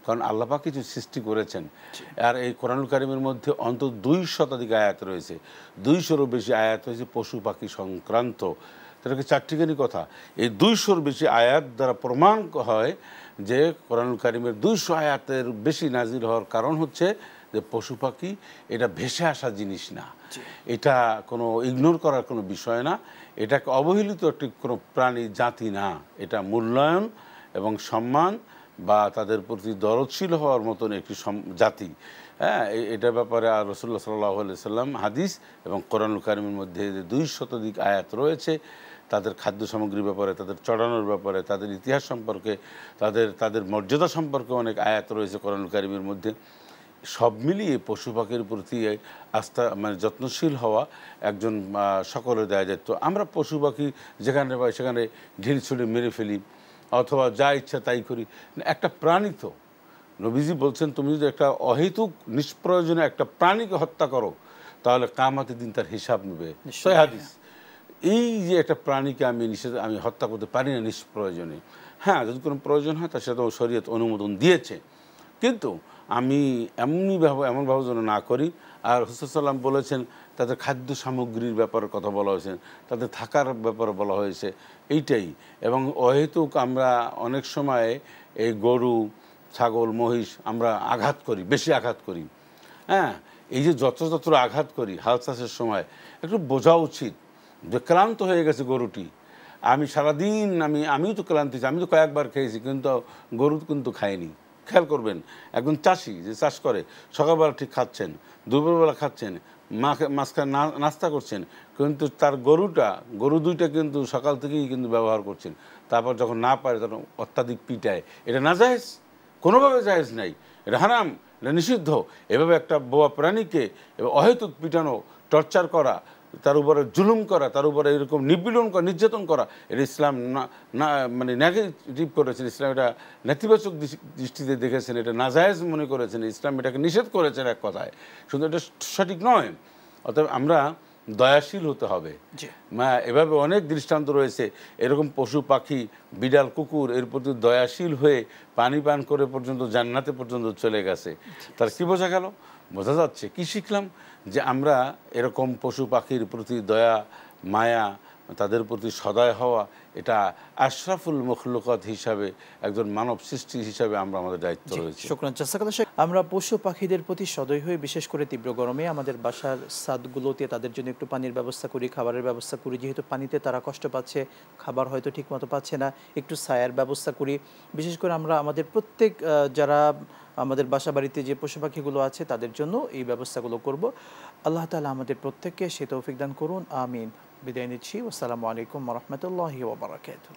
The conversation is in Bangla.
কারণ আল্লাহ পাক কিছু সৃষ্টি করেছেন। আর এই কোরআনুল কারীমের মধ্যে অন্তত 200 শতাধিক আয়াত রয়েছে, 200-এরও বেশি আয়াত রয়েছে পশু পাখি সংক্রান্ত। সেটা কি চারটিখানি কথা? এই 200-এর বেশি আয়াত দ্বারা প্রমাণ হয় যে কোরআনুল কারীমের 200 আয়াতের বেশি নাজিল হওয়ার কারণ হচ্ছে যে পশু পাখি এটা ভেসে আসা জিনিস না, এটা কোনো ইগনোর করার কোনো বিষয় না, এটাকে অবহেলিত একটি কোনো প্রাণী জাতি না, এটা মূল্যায়ন এবং সম্মান বা তাদের প্রতি দরদশীল হওয়ার মতন একটি জাতি। হ্যাঁ, এটার ব্যাপারে আর রাসূলুল্লাহ সাল্লাল্লাহু আলাইহি সাল্লাম হাদিস এবং কোরআনুল কারীমের মধ্যে যে 200 শতাধিক আয়াত রয়েছে তাদের খাদ্য সামগ্রীর ব্যাপারে, তাদের চড়ানোর ব্যাপারে, তাদের ইতিহাস সম্পর্কে, তাদের মর্যাদা সম্পর্কে অনেক আয়াত রয়েছে কোরআনুল কারীমের মধ্যে। সব মিলিয়ে পশু পাখির প্রতি আস্থা মানে যত্নশীল হওয়া একজন সকলের দায়িত্ব। আমরা পশু পাখি যেখানে পাই সেখানে ঢিল ছুঁড়ে মেরে ফেলি অথবা যা ইচ্ছা তাই করি। একটা প্রাণী তো, নবীজি বলছেন তুমি যদি একটা অহেতুক নিষ্প্রয়োজনে একটা প্রাণীকে হত্যা করো তাহলে কিয়ামতের দিন তার হিসাব নেবে। সহিহ হাদিস। এই যে একটা প্রাণীকে আমি হত্যা করতে পারি না নিষ্প্রয়োজনে। হ্যাঁ, যদি কোনো প্রয়োজন হয় তা সেটা শরীয়ত অনুমোদন দিয়েছে, কিন্তু আমি এমনভাবে যেন না করি। আর রাসূল সাল্লাম বলেছেন তাদের খাদ্য সামগ্রীর ব্যাপারে কথা বলা হয়েছে, তাদের থাকার ব্যাপারে বলা হয়েছে, এইটাই। এবং অহেতুক আমরা অনেক সময় এই গরু ছাগল মহিষ আমরা আঘাত করি, বেশি আঘাত করি। হ্যাঁ, এই যে যত্র আঘাত করি হাল চাষের সময় একটু বোঝা উচিত যে ক্লান্ত হয়ে গেছে গরুটি। আমি সারাদিন আমিও তো ক্লান্ত, আমি তো কয়েকবার খেয়েছি, কিন্তু গরু কিন্তু খায়নি। খেয়াল করবেন, একজন চাষি যে চাষ করে সকালবেলা ঠিক খাচ্ছেন, দুপুরবেলা খাচ্ছেন, মাঝখানে নাস্তা করছেন, কিন্তু তার গরু দুইটা কিন্তু সকাল থেকেই কিন্তু ব্যবহার করছেন। তারপর যখন না পারে তখন অত্যাধিক পিটায়। এটা নাজায়েজ, কোনোভাবে জায়েজ নাই, এটা হারাম, এটা নিষিদ্ধ। এভাবে একটা বোয়া প্রাণীকে অহেতুক পিটানো, টর্চার করা, তার উপরে জুলুম করা, তার উপরে এরকম নিপীড়ন করা, নির্যাতন করা, এটা ইসলাম না মানে নেগেটিভ করেছেন। ইসলাম এটা নেতিবাচক দৃষ্টিতে দেখেছেন, এটা নাজায়েজ মনে করেছেন, ইসলাম এটাকে নিষেধ করেছেন এক কথায়, শুধু এটা সঠিক নয়। অতএব আমরা দয়াশীল হতে হবে। এভাবে অনেক দৃষ্টান্ত রয়েছে, এরকম পশু পাখি বিড়াল কুকুর এর প্রতি দয়াশীল হয়ে পানি পান করে পর্যন্ত জান্নাতে পর্যন্ত চলে গেছে। তার কি বোঝা গেল? বোঝা যাচ্ছে কি শিখলাম? যে আমরা এরকম পশু পাখির প্রতি দয়া মায়া, তাদের প্রতি সদয় হওয়া, এটা আশরাফুল মখলুকাত হিসাবে একজন মানব সৃষ্টি হিসাবে আমরা আমাদের দায়িত্ব রয়েছে। শুকরান জাযাকাল্লাহ শেখ। আমরা পশু পাখিদের প্রতি সদয় হয়ে বিশেষ করে তীব্র গরমে আমাদের বাসার ছাদগুলোতে তাদের জন্য একটু পানির ব্যবস্থা করি, খাবারের ব্যবস্থা করি। যেহেতু পানিতে তারা কষ্ট পাচ্ছে, খাবার হয়তো ঠিকমতো পাচ্ছে না, একটু ছায়ার ব্যবস্থা করি। বিশেষ করে আমরা আমাদের প্রত্যেক যারা আমাদের বাসা বাড়িতে যে পশু পাখিগুলো আছে তাদের জন্য এই ব্যবস্থাগুলো করব। আল্লাহ তাআলা আমাদের প্রত্যেককে সে তৌফিক দান করুন, আমিন। বিদায় নিচ্ছি। আসসালামু আলাইকুম ওয়া রাহমাতুল্লাহি ওয়া বারাকাতুহু।